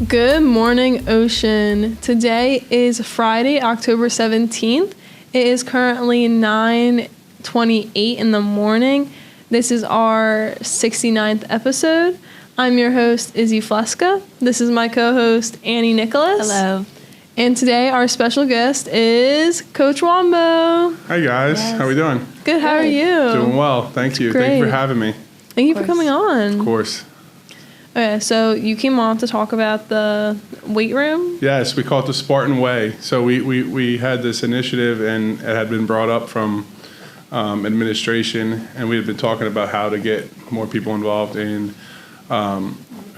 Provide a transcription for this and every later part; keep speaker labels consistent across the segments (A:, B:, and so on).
A: Good morning, Ocean. Today is Friday, October 17th. It is currently 9:28 in the morning. This is our 69th episode. I'm your host, Izzy Fleska. This is my co-host, Annie Nicholas.
B: Hello.
A: And today our special guest is Coach Wombough.
C: Hi guys,
B: Yes.
C: How we doing?
A: Good, how are you?
C: Doing well, thank you.
A: Great.
C: Thank you for having me.
A: Thank you for coming on.
C: Of course.
A: Okay, so you came on to talk about the weight room?
C: Yes, we call it the Spartan Way. So we had this initiative, and it had been brought up from administration, and we had been talking about how to get more people involved in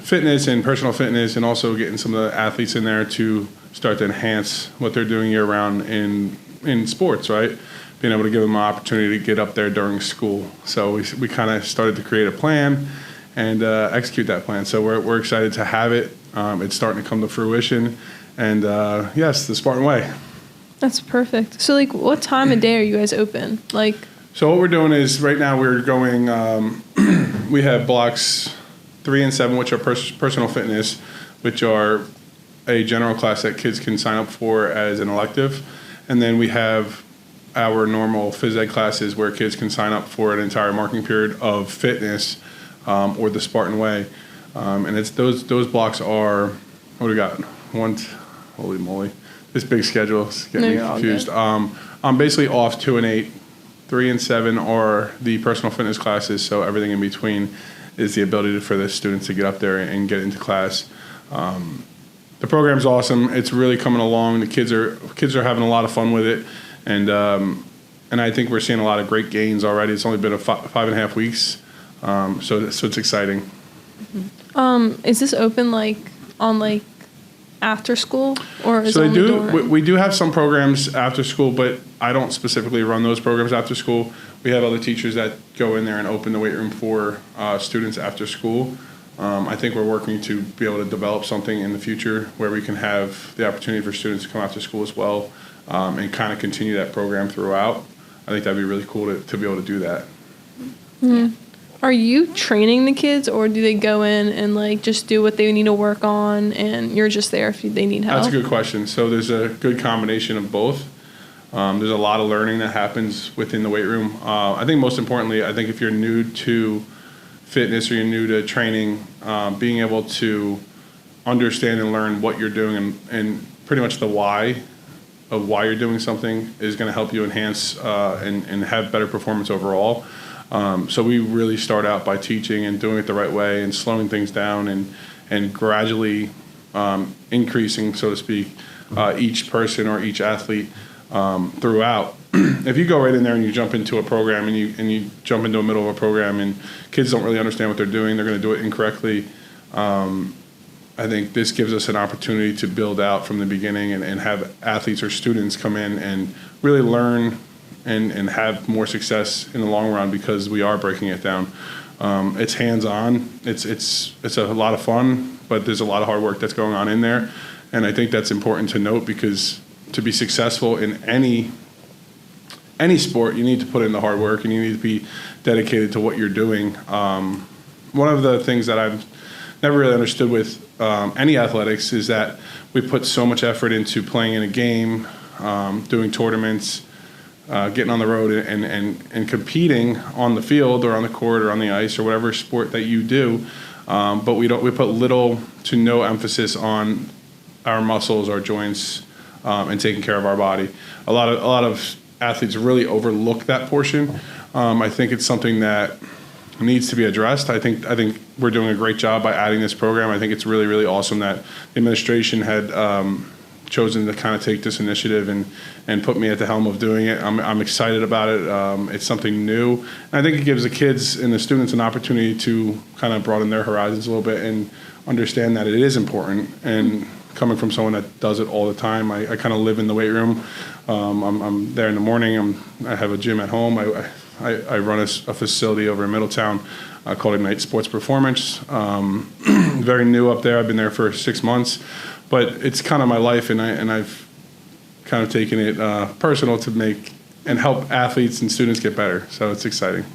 C: fitness and personal fitness, and also getting some of the athletes in there to start to enhance what they're doing year-round in sports, right? Being able to give them an opportunity to get up there during school. So we kind of started to create a plan and execute that plan. So we're excited to have it. It's starting to come to fruition. And yes, the Spartan Way.
A: That's perfect. So, what time of day are you guys open?
C: So what we're doing is right now we're going, we have blocks 3 and 7, which are personal fitness, which are a general class that kids can sign up for as an elective. And then we have our normal phys ed classes where kids can sign up for an entire marking period of fitness, or the Spartan Way. And it's those blocks are, what do we got? Holy moly. This big schedule is getting me confused. I'm basically off 2 and 8. 3 and 7 are the personal fitness classes, so everything in between is the ability for the students to get up there and get into class. The program's awesome. It's really coming along. The kids are having a lot of fun with it, and I think we're seeing a lot of great gains already. It's only been 5.5 weeks, so it's exciting.
A: Is this open on after school, or is
C: so
A: it
C: they do?
A: during?
C: We do have some programs after school, but I don't specifically run those programs after school. We have other teachers that go in there and open the weight room for students after school. I think we're working to be able to develop something in the future where we can have the opportunity for students to come after school as well, and kind of continue that program throughout. I think that'd be really cool to be able to do that.
A: Yeah. Are you training the kids, or do they go in and just do what they need to work on, and you're just there if they need help?
C: That's a good question. So there's a good combination of both. There's a lot of learning that happens within the weight room. I think most importantly, if you're new to fitness or you're new to training, being able to understand and learn what you're doing and pretty much the why of why you're doing something is going to help you enhance and have better performance overall. So we really start out by teaching and doing it the right way and slowing things down and gradually increasing, so to speak, each person or each athlete throughout. If you go right in there and you jump into a program and you jump into the middle of a program and kids don't really understand what they're doing, they're going to do it incorrectly. I think this gives us an opportunity to build out from the beginning and have athletes or students come in and really learn and have more success in the long run because we are breaking it down. It's hands-on. It's a lot of fun, but there's a lot of hard work that's going on in there. And I think that's important to note because to be successful in any sport, you need to put in the hard work and you need to be dedicated to what you're doing. One of the things that I've never really understood with any athletics is that we put so much effort into playing in a game, doing tournaments, getting on the road and competing on the field or on the court or on the ice or whatever sport that you do, but we put little to no emphasis on our muscles, our joints, and taking care of our body. A lot of athletes really overlook that portion. I think it's something that needs to be addressed. I think we're doing a great job by adding this program. I think it's really, really awesome that the administration had chosen to kind of take this initiative and put me at the helm of doing it. I'm excited about it. It's something new. And I think it gives the kids and the students an opportunity to kind of broaden their horizons a little bit and understand that it is important. And coming from someone that does it all the time, I kind of live in the weight room. I'm there in the morning. I have a gym at home. I run a facility over in Middletown called Ignite Sports Performance. Very new up there. I've been there for 6 months. But it's kind of my life, and I've kind of taken it personal to make and help athletes and students get better. So it's exciting.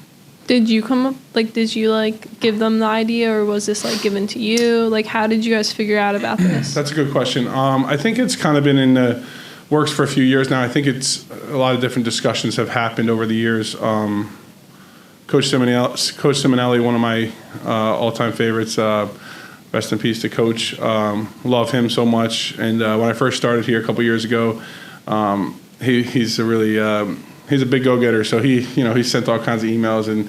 A: Did you come up, did you, give them the idea, or was this, given to you? How did you guys figure out about this?
C: That's a good question. I think it's kind of been in the works for a few years now. I think it's a lot of different discussions have happened over the years. Coach Simonelli, one of my all-time favorites, rest in peace to Coach. Love him so much. And when I first started here a couple years ago, he's a really he's a big go-getter. So he sent all kinds of emails and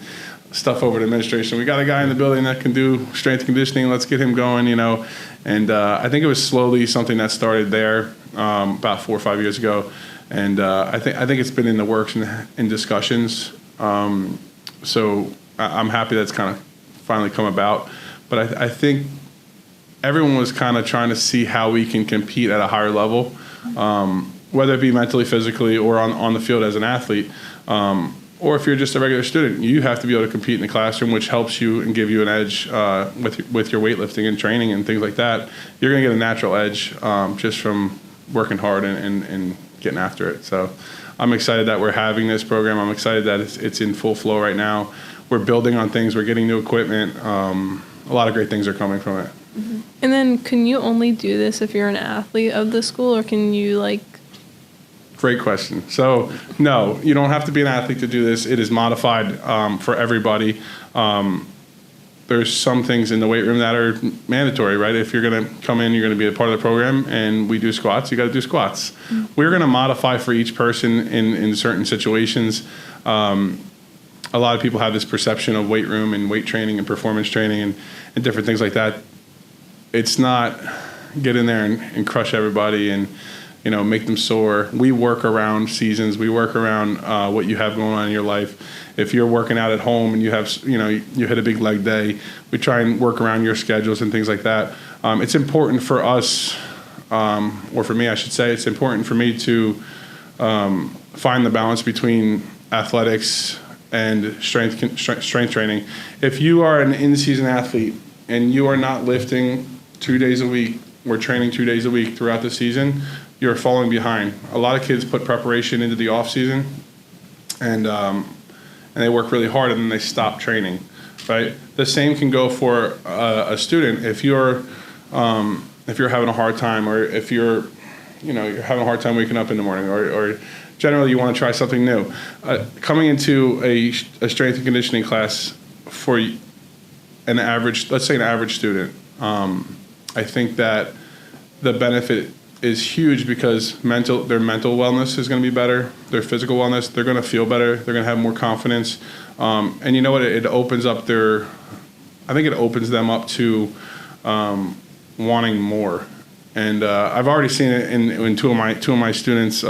C: stuff over to administration. We got a guy in the building that can do strength conditioning. Let's get him going. And I think it was slowly something that started there about 4 or 5 years ago. And I think it's been in the works and in discussions. So I'm happy that's kind of finally come about. But I think everyone was kind of trying to see how we can compete at a higher level, whether it be mentally, physically, or on the field as an athlete. Or if you're just a regular student, you have to be able to compete in the classroom, which helps you and give you an edge with your weightlifting and training and things like that. You're going to get a natural edge just from working hard and getting after it. So I'm excited that we're having this program. I'm excited that it's in full flow right now. We're building on things. We're getting new equipment. A lot of great things are coming from it.
A: Mm-hmm. And then can you only do this if you're an athlete of the school, or can you
C: Great question. So, no, you don't have to be an athlete to do this. It is modified for everybody. There's some things in the weight room that are mandatory, right? If you're going to come in, you're going to be a part of the program, and we do squats, you got to do squats. Mm-hmm. We're going to modify for each person in certain situations. A lot of people have this perception of weight room and weight training and performance training and different things like that. It's not get in there and crush everybody and make them sore. We work around seasons. We work around what you have going on in your life. If you're working out at home and you have, you hit a big leg day, we try and work around your schedules and things like that. It's important for us, or for me, I should say, it's important for me to find the balance between athletics and strength training. If you are an in-season athlete and you are not lifting 2 days a week, we're training 2 days a week throughout the season, you're falling behind. A lot of kids put preparation into the off season, and they work really hard, and then they stop training. Right. The same can go for a student. If you're having a hard time, or if you're having a hard time waking up in the morning, or generally you want to try something new, coming into a strength and conditioning class for an average, let's say an average student, I think that the benefit is huge because their mental wellness is going to be better, their physical wellness, they're going to feel better, they're going to have more confidence, and you know what? It opens up I think it opens them up to wanting more, and I've already seen it in two of my students.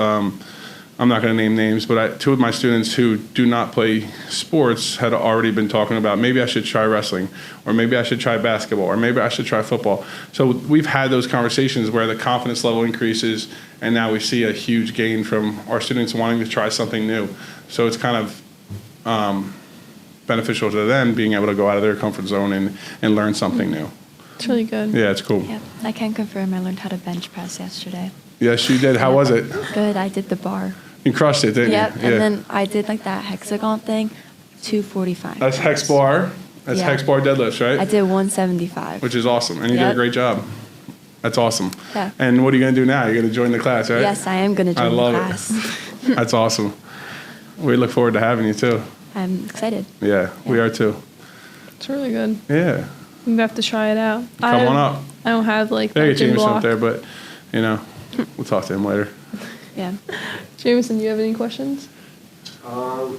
C: I'm not going to name names, but two of my students who do not play sports had already been talking about maybe I should try wrestling, or maybe I should try basketball, or maybe I should try football. So we've had those conversations where the confidence level increases, and now we see a huge gain from our students wanting to try something new. So it's kind of beneficial to them being able to go out of their comfort zone and learn something new.
A: It's really good.
C: Yeah, it's cool.
B: Yeah, I can confirm I learned how to bench press yesterday.
C: Yes, you did. How was it?
B: Good. I did the bar.
C: You crushed it, didn't
B: Yep,
C: you?
B: and then I did that hexagon thing, 245.
C: That's hex bar. That's hex bar deadlifts, right?
B: I did 175.
C: Which is awesome, and you did a great job. That's awesome.
B: Yeah.
C: And what are you going to do now? You're going to join the class, right?
B: Yes, I am going to join the class.
C: It. That's awesome. We look forward to having you, too.
B: I'm excited.
C: Yeah, we are, too.
A: It's really good.
C: Yeah.
A: We have to try it out.
C: Come on up.
A: I don't have
C: that
A: gym
C: Jameson
A: block
C: up there, but, we'll talk to him later.
B: Yeah.
A: Jameson, do you have any questions?
D: No.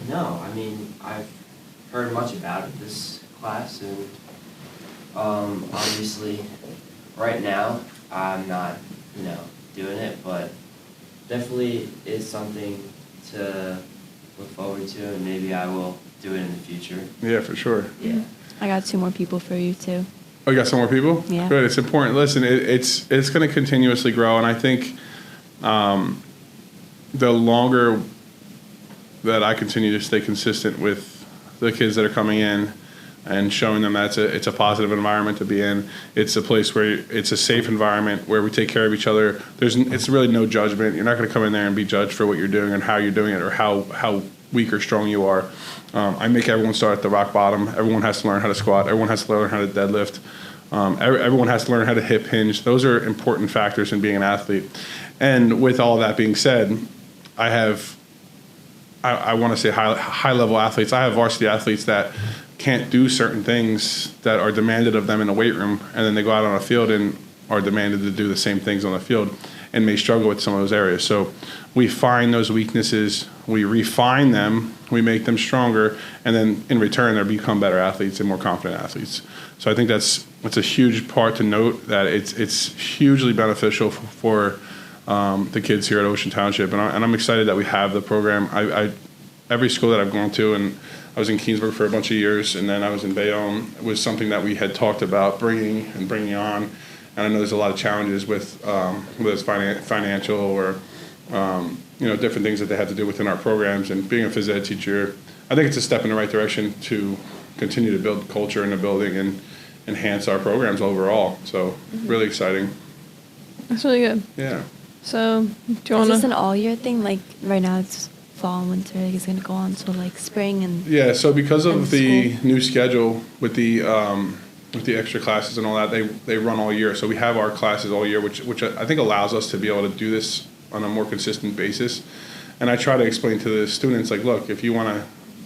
D: I mean, I've heard much about this class, and obviously, right now, I'm not, doing it, but definitely is something to look forward to, and maybe I will do it in the future.
C: Yeah, for sure.
D: Yeah.
B: I got 2 more people for you, too.
C: Oh, you got some more people?
B: Yeah.
C: Good. It's important. Listen, it's going to continuously grow, and I think the longer that I continue to stay consistent with the kids that are coming in and showing them that it's a positive environment to be in, it's a place where it's a safe environment where we take care of each other. It's really no judgment. You're not going to come in there and be judged for what you're doing and how you're doing it, or how weak or strong you are. I make everyone start at the rock bottom. Everyone has to learn how to squat. Everyone has to learn how to deadlift. Everyone has to learn how to hip hinge. Those are important factors in being an athlete. And with all that being said, I want to say high level athletes. I have varsity athletes that can't do certain things that are demanded of them in the weight room, and then they go out on a field and are demanded to do the same things on the field and may struggle with some of those areas. So we find those weaknesses, we refine them, we make them stronger, and then in return they become better athletes and more confident athletes. So I think that's a huge part to note, that it's hugely beneficial for the kids here at Ocean Township, and I'm excited that we have the program. Every school that I've gone to, and I was in Keensburg for a bunch of years, and then I was in Bayonne, was something that we had talked about bringing on. And I know there's a lot of challenges with whether it's financial or different things that they have to do within our programs. And being a phys ed teacher, I think it's a step in the right direction to continue to build culture in the building and enhance our programs overall. So really exciting.
A: That's really good.
C: Yeah.
A: So do you want
B: Is this
A: to?
B: an all-year thing? Like, right now it's fall and winter. Like, it's going to go on till, like, spring and...
C: Yeah, so because of
B: And
C: the
B: school.
C: new schedule with the extra classes and all that, they run all year. So we have our classes all year, which I think allows us to be able to do this on a more consistent basis. And I try to explain to the students, like, look, if you want to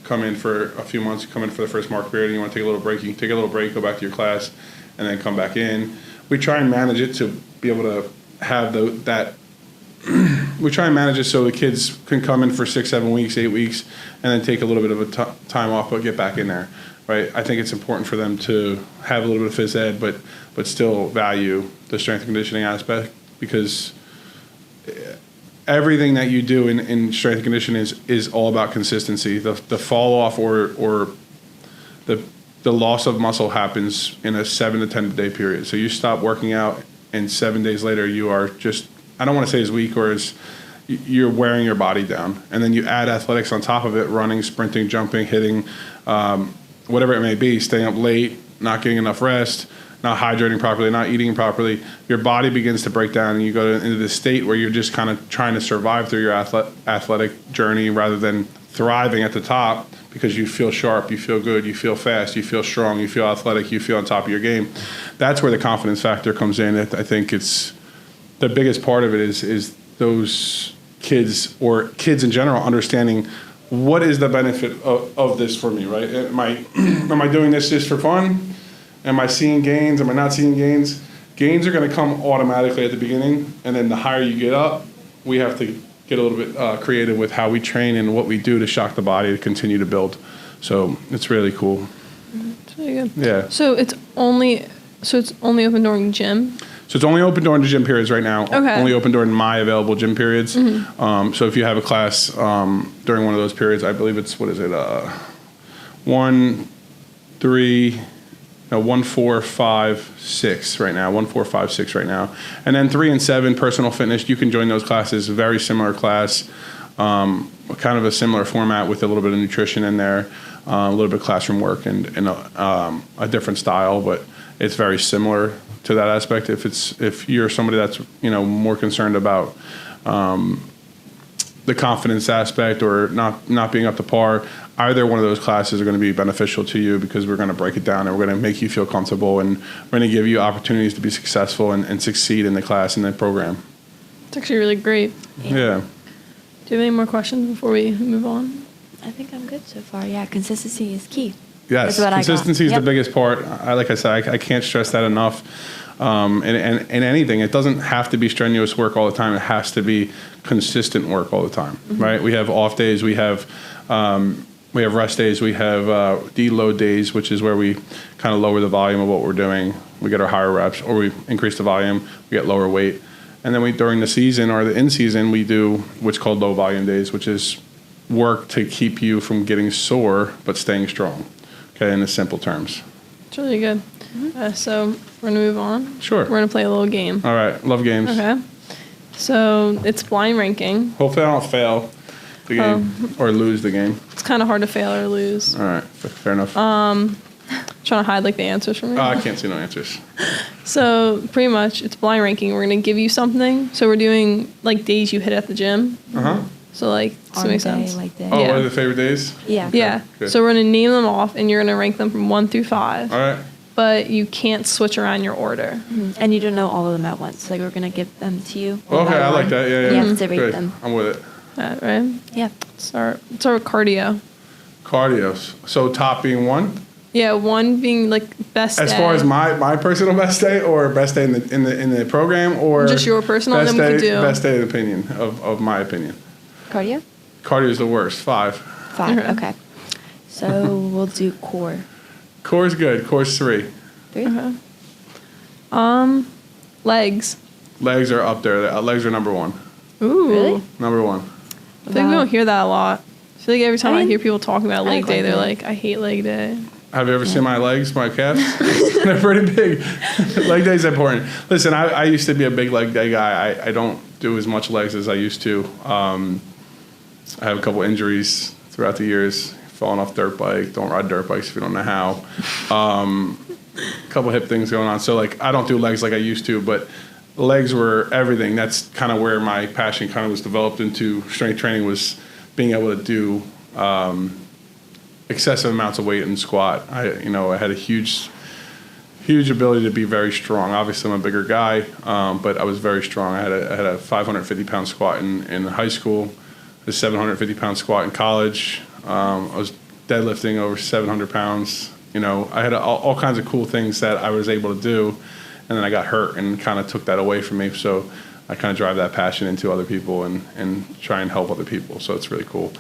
C: come in for a few months, come in for the first mark period, and you want to take a little break, you can take a little break, go back to your class, and then come back in. We try and manage it to be able to have that. We try and manage it so the kids can come in for 6, 7 weeks, 8 weeks, and then take a little bit of a time off, but get back in there, right? I think it's important for them to have a little bit of phys ed, but still value the strength and conditioning aspect, because everything that you do in strength and conditioning is all about consistency. The fall off or the loss of muscle happens in a 7 to 10 day period. So you stop working out, and 7 days later you are just, I don't want to say as weak, or as you're wearing your body down. And then you add athletics on top of it, running, sprinting, jumping, hitting, whatever it may be, staying up late, not getting enough rest, not hydrating properly, not eating properly. Your body begins to break down, and you go into this state where you're just kind of trying to survive through your athletic journey rather than thriving at the top, because you feel sharp, you feel good, you feel fast, you feel strong, you feel athletic, you feel on top of your game. That's where the confidence factor comes in. I think it's the biggest part of it is those kids, or kids in general, understanding what is the benefit of this for me, right? Am I doing this just for fun? Am I seeing gains? Am I not seeing gains? Gains are going to come automatically at the beginning, and then the higher you get up, we have to get a little bit creative with how we train and what we do to shock the body to continue to build. So it's really cool.
A: It's really good.
C: Yeah.
A: So it's only open during gym.
C: So it's only open during the gym periods right now.
A: Okay.
C: Only open during my available gym periods. So if you have a class during one of those periods, I believe it's, 1, 4, 5, 6 right now. 1, 4, 5, 6 right now. And then 3 and 7, personal fitness, you can join those classes. Very similar class, kind of a similar format with a little bit of nutrition in there, a little bit of classroom work and a different style, but it's very similar to that aspect. If you're somebody that's more concerned about the confidence aspect or not being up to par, either one of those classes are going to be beneficial to you, because we're going to break it down and we're going to make you feel comfortable, and we're going to give you opportunities to be successful and succeed in the class and the program.
A: It's actually really great.
C: Yeah.
A: Do you have any more questions before we move on?
B: I think I'm good so far. Yeah, consistency is key.
C: Yes,
B: That's what
C: consistency is
B: Yep.
C: the biggest part. Like I said, I can't stress that enough. And anything, it doesn't have to be strenuous work all the time. It has to be consistent work all the time, right? We have off days. We have rest days. We have deload days, which is where we kind of lower the volume of what we're doing. We get our higher reps, or we increase the volume. We get lower weight. And then during the season or the in season, we do what's called low volume days, which is work to keep you from getting sore but staying strong. Okay, in the simple terms.
A: It's really good. So we're going to move on.
C: Sure.
A: We're going to play a little game.
C: All right, love games.
A: Okay. So it's blind ranking.
C: Hopefully I don't fail the game or lose the game.
A: It's kind of hard to fail or lose.
C: All right, fair enough.
A: Trying to hide the answers from you.
C: I can't see no answers.
A: So pretty much it's blind ranking. We're going to give you something. So we're doing days you hit at the gym. So like, does that
B: Arm
A: make
B: day,
A: sense?
B: leg day.
C: Oh,
A: Yeah.
C: what are the favorite days?
B: Yeah.
A: Yeah.
C: good.
A: So we're gonna name them off, and you're gonna rank them from 1 through 5.
C: All right.
A: But you can't switch around your order.
B: Mhm. And you don't know all of them at once. Like we're gonna give them to you. one
C: Okay,
B: by
C: I like
B: one.
C: that. Yeah, yeah.
B: You have to rate
C: Good.
B: them.
C: I'm with it.
A: Right?
B: Yeah.
A: Start with cardio.
C: Cardio. So top being 1.
A: Yeah, 1 being like best
C: As
A: day.
C: far as my personal best day, or best day in the program, or
A: Just your personal,
C: best
A: then we
C: day,
A: could do-
C: best day of opinion of my opinion.
B: Cardio?
C: Cardio is the worst. 5.
B: 5.
A: Okay.
B: Okay. So we'll do core.
C: Core is good. Core's 3.
B: 3?
A: Okay. Legs.
C: Legs are up there. Legs are number 1.
A: Ooh.
B: Really?
C: Number 1.
A: I feel like we don't hear that a lot. I feel like every time I
B: mean,
A: hear people talking about
B: I
A: leg
B: like
A: day,
B: leg
A: they're
B: day.
A: like, I hate leg day.
C: Have you ever seen my legs, my calves? They're pretty big. Leg day is important. Listen, I used to be a big leg day guy. I don't do as much legs as I used to. I have a couple injuries throughout the years. Falling off dirt bike. Don't ride dirt bikes if you don't know how. A couple hip things going on. So like I don't do legs like I used to, but legs were everything. That's kind of where my passion kind of was developed into strength training, was being able to do excessive amounts of weight in squat. I had a huge ability to be very strong. Obviously, I'm a bigger guy, but I was very strong. I had a 550-pound squat in high school, a 750-pound squat in college. I was deadlifting over 700 pounds. I had all kinds of cool things that I was able to do, and then I got hurt and kind of took that away from me. So I kind of drive that passion into other people and try and help other people. So it's really cool.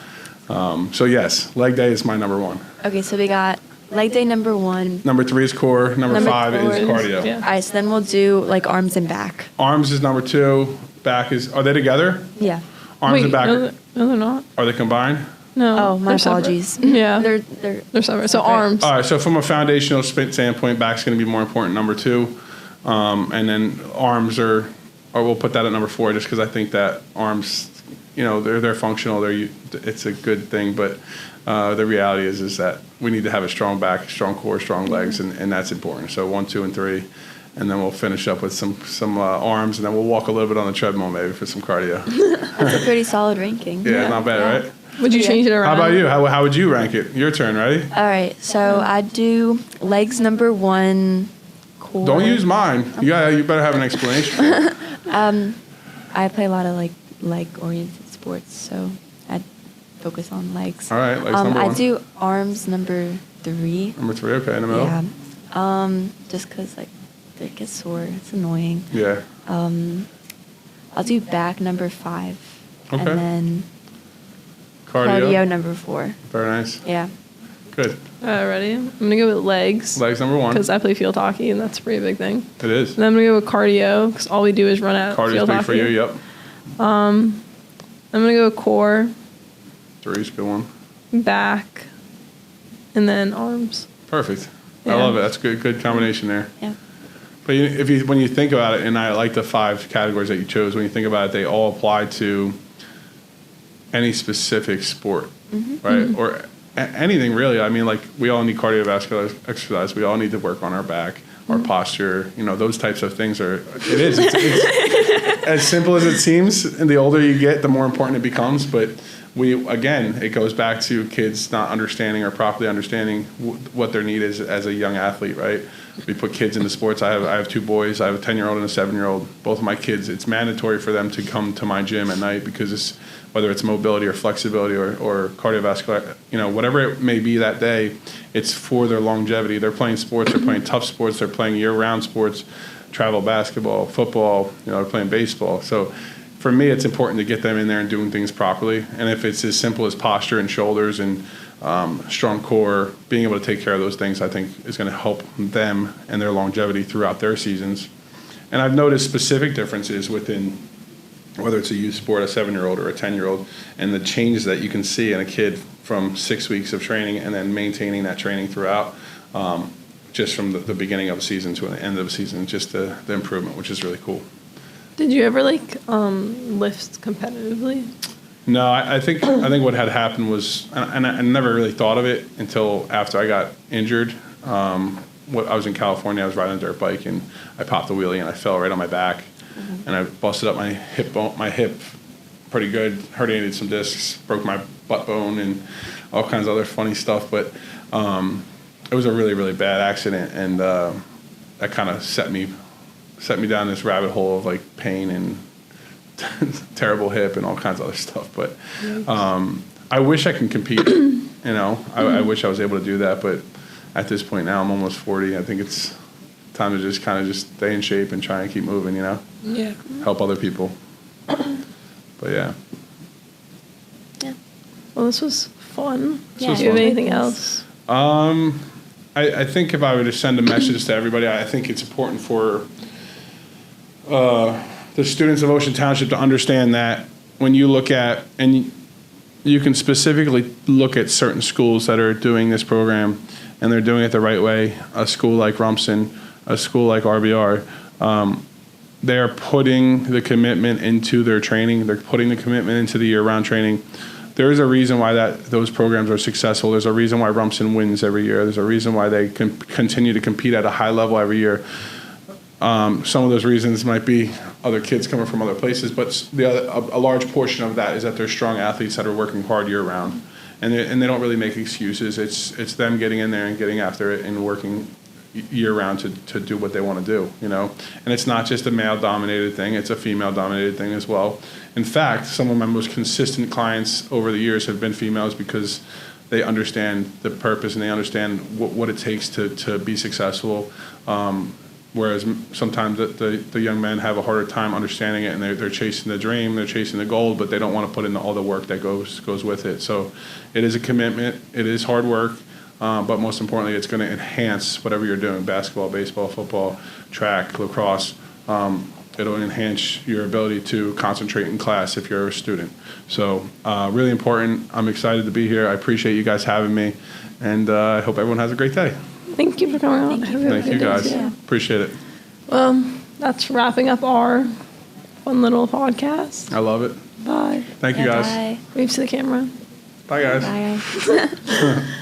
C: So yes, leg day is my number 1.
B: Okay, so we got leg day number 1.
C: Number 3 is core. Number 5
B: 4
C: is cardio.
A: Yeah.
B: All right, so then we'll do like arms and back.
C: Arms is number 2. Back is. Are they together?
B: Yeah.
C: Arms
A: Wait,
C: and back.
A: no, they're not.
C: Are they combined?
A: No.
B: Oh, my
A: they're separate.
B: apologies.
A: Yeah.
B: They're
A: separate. So
B: separate.
A: arms.
C: All right. So from a foundational standpoint, back's going to be more important. Number 2, and then arms or we'll put that at number 4, just because I think that arms, they're functional. It's a good thing, but the reality is that we need to have a strong back, strong core, strong legs, and that's important. So 1, 2, and 3. And then we'll finish up with some arms, and then we'll walk a little bit on the treadmill maybe for some cardio.
B: That's a pretty solid ranking.
C: Yeah, not bad,
B: Yeah.
C: right?
A: Would you
B: Yeah.
A: change it around?
C: How about you? How would you rank it? Your turn, ready?
B: All right, so I'd do legs number 1, core.
C: Don't use mine. You better have an explanation.
B: I play a lot of like leg-oriented sports, so I'd focus on legs.
C: All right, legs number 1.
B: I do arms number 3.
C: Number 3, okay, in the middle.
B: Yeah. Just because like they get sore, it's annoying.
C: Yeah.
B: I'll do back number 5.
C: Okay.
B: And then
C: Cardio.
B: number 4.
C: Very nice.
B: Yeah.
C: Good.
A: Ready? I'm going to go with legs.
C: Legs number 1.
A: Because I play field hockey, and that's a pretty big thing.
C: It is.
A: Then I'm going to go with cardio, because all we do is run out
C: Cardio's
A: field
C: big
A: hockey.
C: for you, yep.
A: I'm going to go with core,
C: 3's a good one.
A: back, and then arms.
C: Perfect.
A: Yeah.
C: I love it. That's a good combination there.
B: Yeah.
C: But when you think about it, and I like the 5 categories that you chose, when you think about it, they all apply to any specific sport, right? Or anything really. I mean, like we all need cardiovascular exercise. We all need to work on our back, our posture. Those types of things are. It is. It's as simple as it seems. And the older you get, the more important it becomes. But it goes back to kids not understanding or properly understanding what their need is as a young athlete, right? We put kids into sports. I have 2 boys. I have a 10-year-old and a 7-year-old. Both of my kids, it's mandatory for them to come to my gym at night because whether it's mobility or flexibility or cardiovascular, whatever it may be that day, it's for their longevity. They're playing sports. They're playing tough sports. They're playing year-round sports, travel basketball, football. They're playing baseball. So for me, it's important to get them in there and doing things properly. And if it's as simple as posture and shoulders and strong core, being able to take care of those things, I think is going to help them and their longevity throughout their seasons. And I've noticed specific differences within, whether it's a youth sport, a 7-year-old or a 10-year-old, and the changes that you can see in a kid from 6 weeks of training and then maintaining that training throughout, just from the beginning of a season to the end of a season, just the improvement, which is really cool.
A: Did you ever lift competitively?
C: No, I think what had happened was, and I never really thought of it until after I got injured. I was in California. I was riding a dirt bike and I popped a wheelie and I fell right on my back, and I busted up my hip pretty good. Herniated some discs, broke my butt bone, and all kinds of other funny stuff. But it was a really, really bad accident, and that kind of set me down this rabbit hole of like pain and terrible hip and all kinds of other stuff. But I wish I can compete. I wish I was able to do that, but at this point now, I'm almost 40. I think it's time to just kind of stay in shape and try and keep moving,
A: Yeah.
C: help other people. But yeah.
B: Yeah.
A: Well, this was fun.
B: Yeah.
A: Do you have
C: fun.
A: anything else?
C: I think if I were to send a message to everybody, I think it's important for the students of Ocean Township to understand that when you look at, and you can specifically look at certain schools that are doing this program and they're doing it the right way, a school like Rumson, a school like RBR, they're putting the commitment into their training. They're putting the commitment into the year-round training. There is a reason why those programs are successful. There's a reason why Rumson wins every year. There's a reason why they can continue to compete at a high level every year. Some of those reasons might be other kids coming from other places, but a large portion of that is that they're strong athletes that are working hard year-round, and they don't really make excuses. It's them getting in there and getting after it and working year-round to do what they want to do, And it's not just a male-dominated thing; it's a female-dominated thing as well. In fact, some of my most consistent clients over the years have been females because they understand the purpose and they understand what it takes to be successful. Whereas sometimes the young men have a harder time understanding it, and they're chasing the dream, they're chasing the goal, but they don't want to put in all the work that goes with it. So it is a commitment, it is hard work, but most importantly, it's going to enhance whatever you're doing: basketball, baseball, football, track, lacrosse. It'll enhance your ability to concentrate in class if you're a student. So really important. I'm excited to be here. I appreciate you guys having me, and I hope everyone has a great day.
A: Thank you for coming on.
C: Thank you, guys.
B: Yeah.
C: Appreciate it.
A: Well, that's wrapping up our fun little podcast.
C: I love it.
A: Bye.
C: Thank you, guys.
B: Bye.
A: Wave to the camera.
C: Bye, guys.
B: Bye, guys.